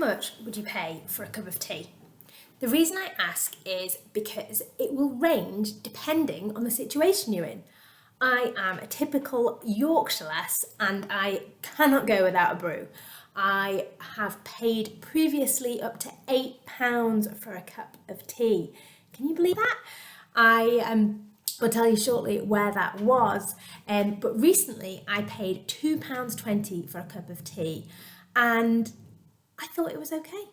much would you pay for a cup of tea? The reason I ask is because it will range depending on the situation you're in. I am a typical Yorkshire lass and I cannot go without a brew. I have paid previously up to £8 for a cup of tea. Can you believe that? I will tell you shortly where that was, but recently I paid £2.20 for a cup of tea and I thought it was okay.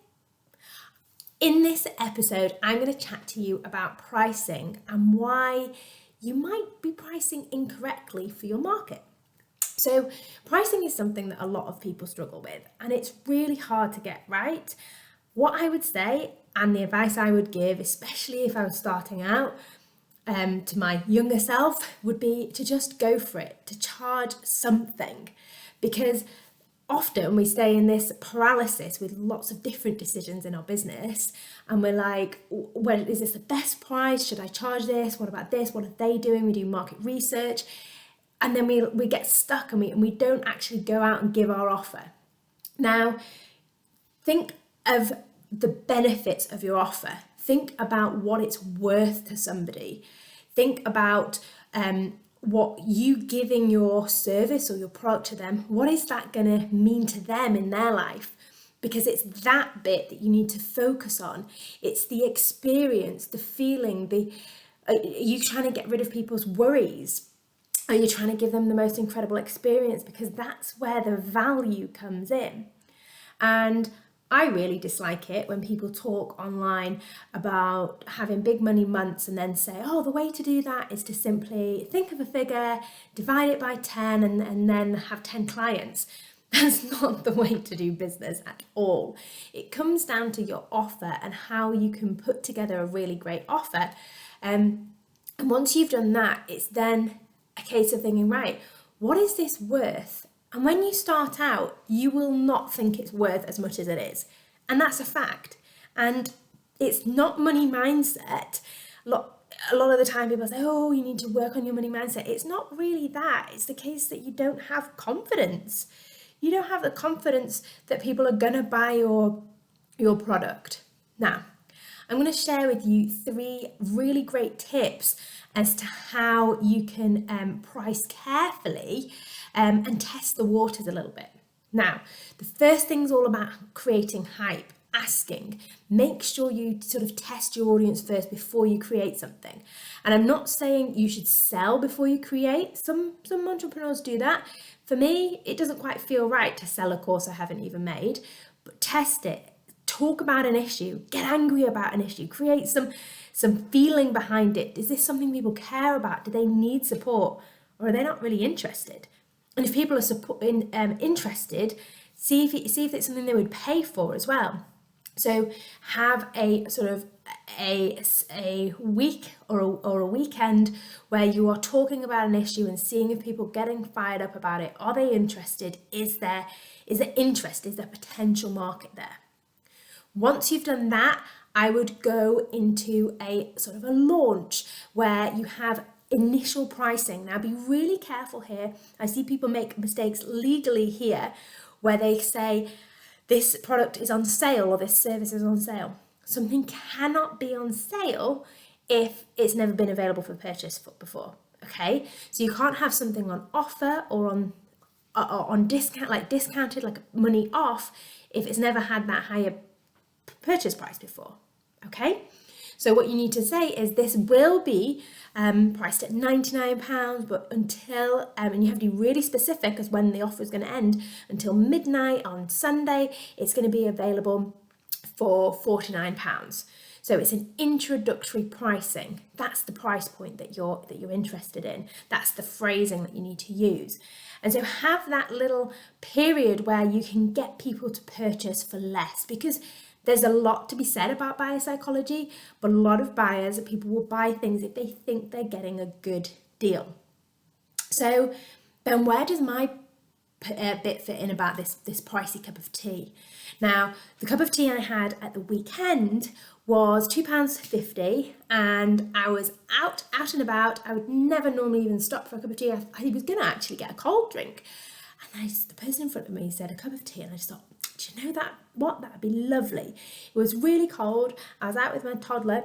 In this episode, I'm going to chat to you about pricing and why you might be pricing incorrectly for your market. So pricing is something that a lot of people struggle with and it's really hard to get right. What I would say and the advice I would give, especially if I was starting out, to my younger self would be to just go for it, to charge something, because often we stay in this paralysis with lots of different decisions in our business and we're like, well, is this the best price? Should I charge this? What about this? What are they doing? We do market research and then we get stuck and we don't actually go out and give our offer. Now, think of the benefits of your offer. Think about what it's worth to somebody. Think about what you giving your service or your product to them, what is that going to mean to them in their life? Because it's that bit that you need to focus on. It's the experience, the feeling, are you trying to get rid of people's worries? Are you trying to give them the most incredible experience? Because that's where the value comes in. And I really dislike it when people talk online about having big money months and then say, oh, the way to do that is to simply think of a figure, divide it by 10 and then have 10 clients. That's not the way to do business at all. It comes down to your offer and how you can put together a really great offer. And once you've done that, it's then a case of thinking, right, what is this worth? And when you start out, you will not think it's worth as much as it is. And that's a fact. And it's not money mindset. A lot of the time people say, oh, you need to work on your money mindset. It's not really that. It's the case that you don't have confidence. You don't have the confidence that people are going to buy your product. Now, I'm going to share with you 3 really great tips as to how you can price carefully and test the waters a little bit. Now, the first thing's all about creating hype, asking. Make sure you sort of test your audience first before you create something. And I'm not saying you should sell before you create. Some entrepreneurs do that. For me, it doesn't quite feel right to sell a course I haven't even made, but test it. Talk about an issue, get angry about an issue, create some feeling behind it. Is this something people care about? Do they need support or are they not really interested? And if people are interested, see if it's something they would pay for as well. So have a sort of a week or a weekend where you are talking about an issue and seeing if people are getting fired up about it. Are they interested? Is there interest? Is there potential market there? Once you've done that, I would go into a sort of a launch where you have initial pricing. Now be really careful here. I see people make mistakes legally here where they say this product is on sale or this service is on sale. Something cannot be on sale if it's never been available for purchase before. Okay, so you can't have something on offer or on discount, like discounted, like money off, if it's never had that higher purchase price before. Okay, so what you need to say is this will be priced at £99, but until, and you have to be really specific as when the offer is going to end, until midnight on Sunday, it's going to be available for £49. So it's an introductory pricing. That's the price point that you're interested in. That's the phrasing that you need to use. And so have that little period where you can get people to purchase for less, because there's a lot to be said about buyer psychology, but a lot of buyers, people will buy things if they think they're getting a good deal. So then where does my bit fit in about this pricey cup of tea? Now, the cup of tea I had at the weekend was £2.50 and I was out and about. I would never normally even stop for a cup of tea. I was going to actually get a cold drink. And the person in front of me said a cup of tea and I just thought, do you know that that'd be lovely. It was really cold. I was out with my toddler.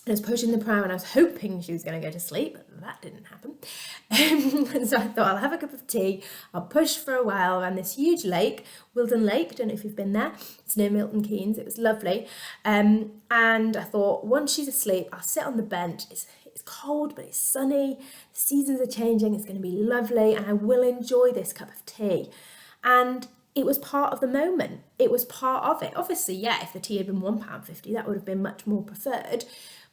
I was pushing the pram and I was hoping she was going to go to sleep, but that didn't happen. And so I thought I'll have a cup of tea, I'll push for a while around this huge lake, Wilden Lake, don't know if you've been there, it's near Milton Keynes, it was lovely. And I thought once she's asleep, I'll sit on the bench, it's cold but it's sunny, the seasons are changing, it's going to be lovely and I will enjoy this cup of tea. And it was part of the moment, it was part of it. Obviously, yeah, if the tea had been £1.50, that would have been much more preferred.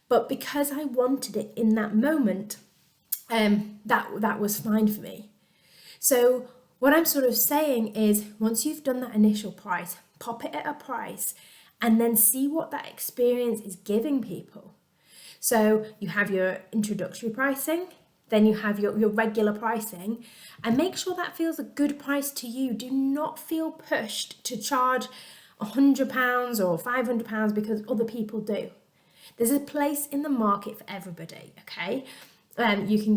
But because I wanted it in that moment, that was fine for me. So what I'm sort of saying is, once you've done that initial price, pop it at a price and then see what that experience is giving people. So you have your introductory pricing, then you have your regular pricing, and make sure that feels a good price to you. Do not feel pushed to charge £100 or £500 because other people do. There's a place in the market for everybody, okay? You can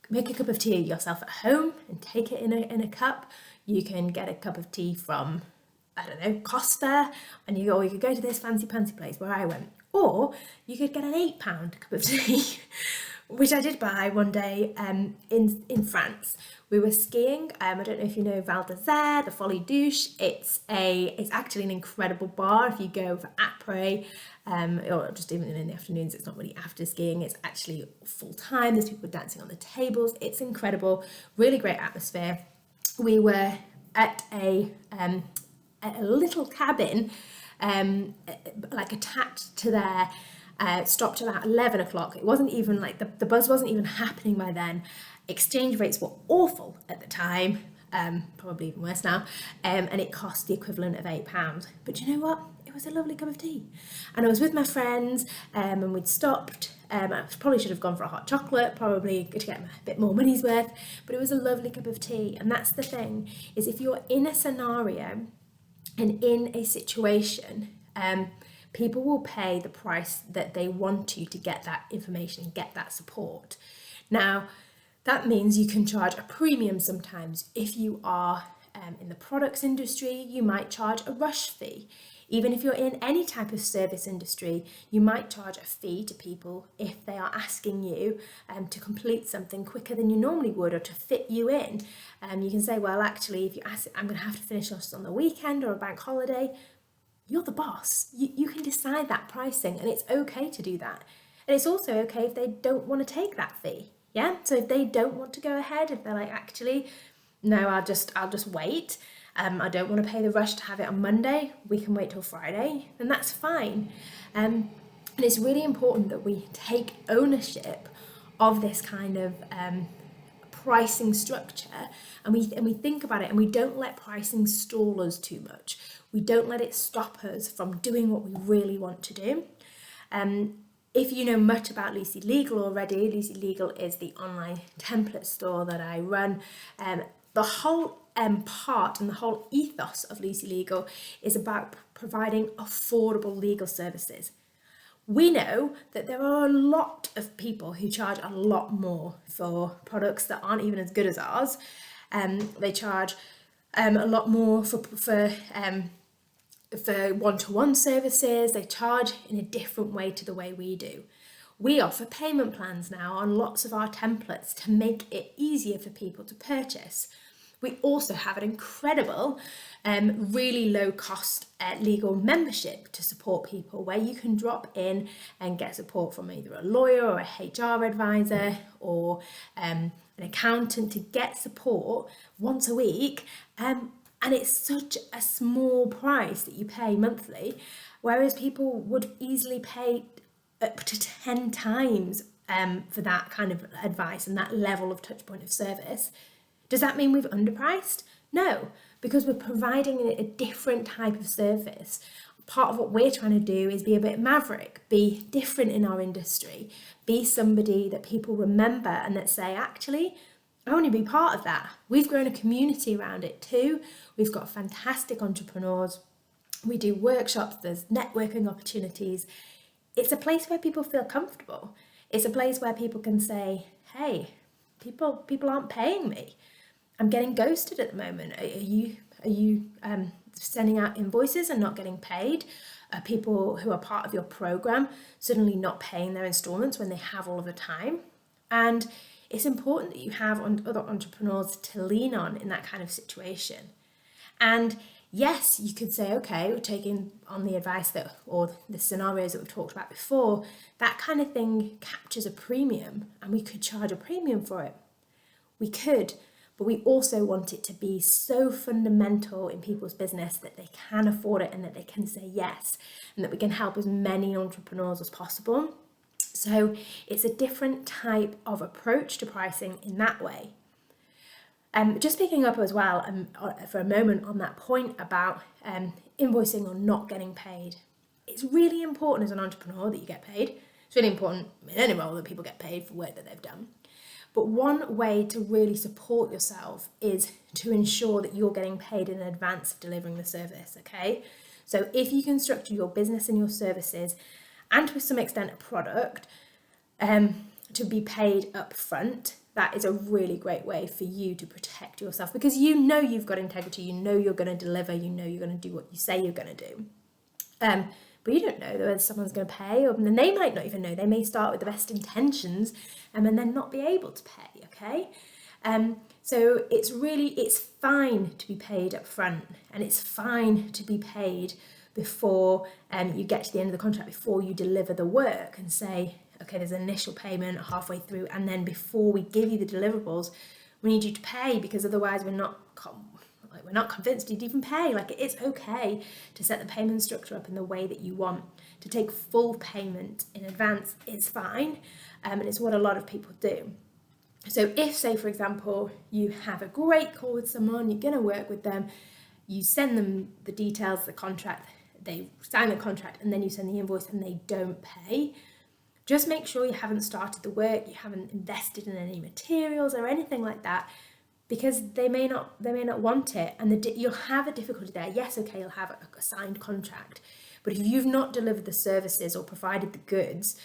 make a cup of tea yourself at home and take it in a cup. You can get a cup of tea from, I don't know, Costa, and you could go to this fancy place where I went. Or you could get an £8 cup of tea, which I did buy one day in France. We were skiing. I don't know if you know Val d'Isère, the Folie Douce. It's actually an incredible bar if you go for après, or just even in the afternoons. It's not really after skiing. It's actually full time. There's people dancing on the tables. It's incredible. Really great atmosphere. We were at a little cabin, like attached to there. Stopped about 11 o'clock. It wasn't even like the buzz wasn't even happening by then. Exchange rates were awful at the time, probably even worse now, and it cost the equivalent of £8. But you know what? It was a lovely cup of tea. And I was with my friends, and we'd stopped. I probably should have gone for a hot chocolate, probably to get a bit more money's worth, but it was a lovely cup of tea. And that's the thing, is if you're in a scenario and in a situation, people will pay the price that they want you to get that information, get that support. Now, that means you can charge a premium sometimes. If you are in the products industry, you might charge a rush fee. Even if you're in any type of service industry, you might charge a fee to people if they are asking you to complete something quicker than you normally would or to fit you in. You can say, well, actually, if you ask, I'm going to have to finish this on the weekend or a bank holiday, you're the boss. You can decide that pricing, and it's okay to do that. And it's also okay if they don't want to take that fee. Yeah. So if they don't want to go ahead, if they're like, actually, no, I'll just wait. I don't want to pay the rush to have it on Monday. We can wait till Friday, then that's fine. And it's really important that we take ownership of this kind of pricing structure, and we think about it, and we don't let pricing stall us too much. We don't let it stop us from doing what we really want to do. If you know much about Lucy Legal already, Lucy Legal is the online template store that I run. The whole part and the whole ethos of Lucy Legal is about providing affordable legal services. We know that there are a lot of people who charge a lot more for products that aren't even as good as ours. They charge a lot more for one-to-one services. They charge in a different way to the way we do. We offer payment plans now on lots of our templates to make it easier for people to purchase. We also have an incredible, really low cost legal membership to support people, where you can drop in and get support from either a lawyer or a HR advisor or an accountant to get support once a week. And it's such a small price that you pay monthly, whereas people would easily pay up to 10 times for that kind of advice and that level of touch point of service. Does that mean we've underpriced? No, because we're providing a different type of service. Part of what we're trying to do is be a bit maverick, be different in our industry, be somebody that people remember and that say, actually, I want to be part of that. We've grown a community around it too. We've got fantastic entrepreneurs. We do workshops, there's networking opportunities. It's a place where people feel comfortable. It's a place where people can say, hey, people aren't paying me. I'm getting ghosted at the moment. Are you sending out invoices and not getting paid, people who are part of your program suddenly not paying their installments when they have all of the time. And it's important that you have other entrepreneurs to lean on in that kind of situation. And yes, you could say, okay, we're taking on the advice that, or the scenarios that we've talked about before, that kind of thing captures a premium and we could charge a premium for it. We could, but we also want it to be so fundamental in people's business that they can afford it and that they can say yes, and that we can help as many entrepreneurs as possible. So it's a different type of approach to pricing in that way. Just picking up as well for a moment on that point about invoicing or not getting paid. It's really important as an entrepreneur that you get paid. It's really important in any role that people get paid for work that they've done. But one way to really support yourself is to ensure that you're getting paid in advance of delivering the service, okay? So if you can structure your business and your services, and to some extent a product, to be paid up front, that is a really great way for you to protect yourself, because you know you've got integrity, you know you're going to deliver, you know you're going to do what you say you're going to do. But you don't know whether someone's going to pay, or and they might not even know. They may start with the best intentions and then not be able to pay, okay? So it's fine to be paid up front, and it's fine to be paid before you get to the end of the contract, before you deliver the work and say, okay, there's an initial payment halfway through, and then before we give you the deliverables, we need you to pay, because otherwise we're not convinced you'd even pay. Like, it's okay to set the payment structure up in the way that you want. To take full payment in advance is fine, and it's what a lot of people do. So if, say, for example, you have a great call with someone, you're going to work with them, you send them the details, the contract, they sign the contract, and then you send the invoice and they don't pay, just make sure you haven't started the work, you haven't invested in any materials or anything like that, because they may not want it, and you'll have a difficulty there. Yes, okay, you'll have a signed contract, but if you've not delivered the services or provided the goods,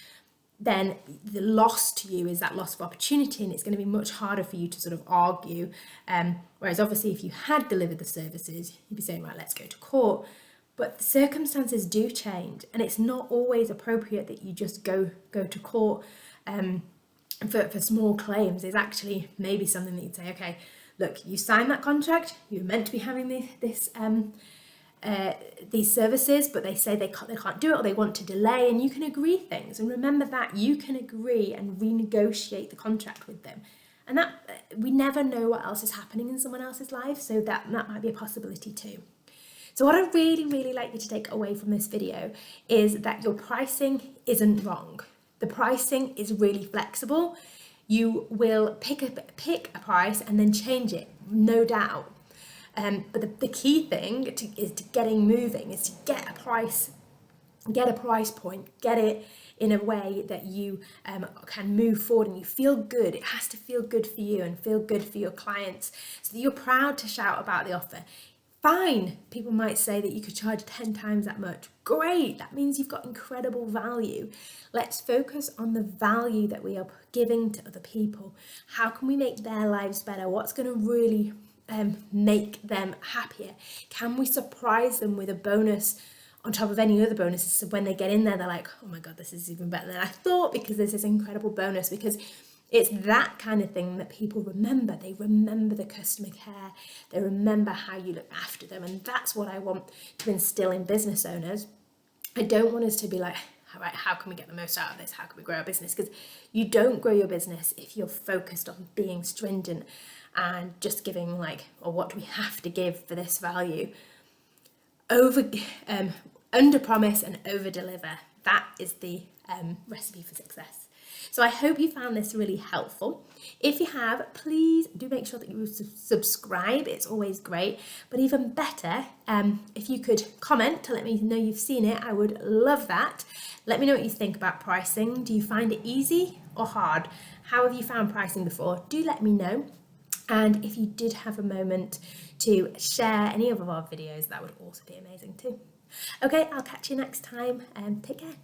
then the loss to you is that loss of opportunity, and it's going to be much harder for you to sort of argue. Whereas obviously if you had delivered the services, you'd be saying, right, let's go to court. But the circumstances do change, and it's not always appropriate that you just go to court for small claims. Is actually maybe something that you'd say, okay, look, you signed that contract, you were meant to be having these services, but they say they can't do it, or they want to delay, and you can agree things. And remember that you can agree and renegotiate the contract with them. And that we never know what else is happening in someone else's life, so that might be a possibility too. So what I really, really like you to take away from this video is that your pricing isn't wrong. The pricing is really flexible. You will pick a price and then change it, no doubt. But the key thing is to getting moving, is to get a price point, get it in a way that you can move forward and you feel good. It has to feel good for you and feel good for your clients, so that you're proud to shout about the offer. Fine, people might say that you could charge 10 times that much. Great, that means you've got incredible value. Let's focus on the value that we are giving to other people. How can we make their lives better? What's going to really make them happier? Can we surprise them with a bonus on top of any other bonuses, so when they get in there, they're like, oh my God, this is even better than I thought, because there's this incredible bonus. Because it's that kind of thing that people remember. They remember the customer care. They remember how you look after them. And that's what I want to instill in business owners. I don't want us to be like, all right, how can we get the most out of this? How can we grow our business? Because you don't grow your business if you're focused on being stringent and just giving like, well, what do we have to give for this value? Under promise and over deliver. That is the recipe for success. So I hope you found this really helpful. If you have, please do make sure that you subscribe. It's always great. But even better, if you could comment to let me know you've seen it, I would love that. Let me know what you think about pricing. Do you find it easy or hard? How have you found pricing before? Do let me know. And if you did have a moment to share any of our videos, that would also be amazing too. Okay, I'll catch you next time, and take care.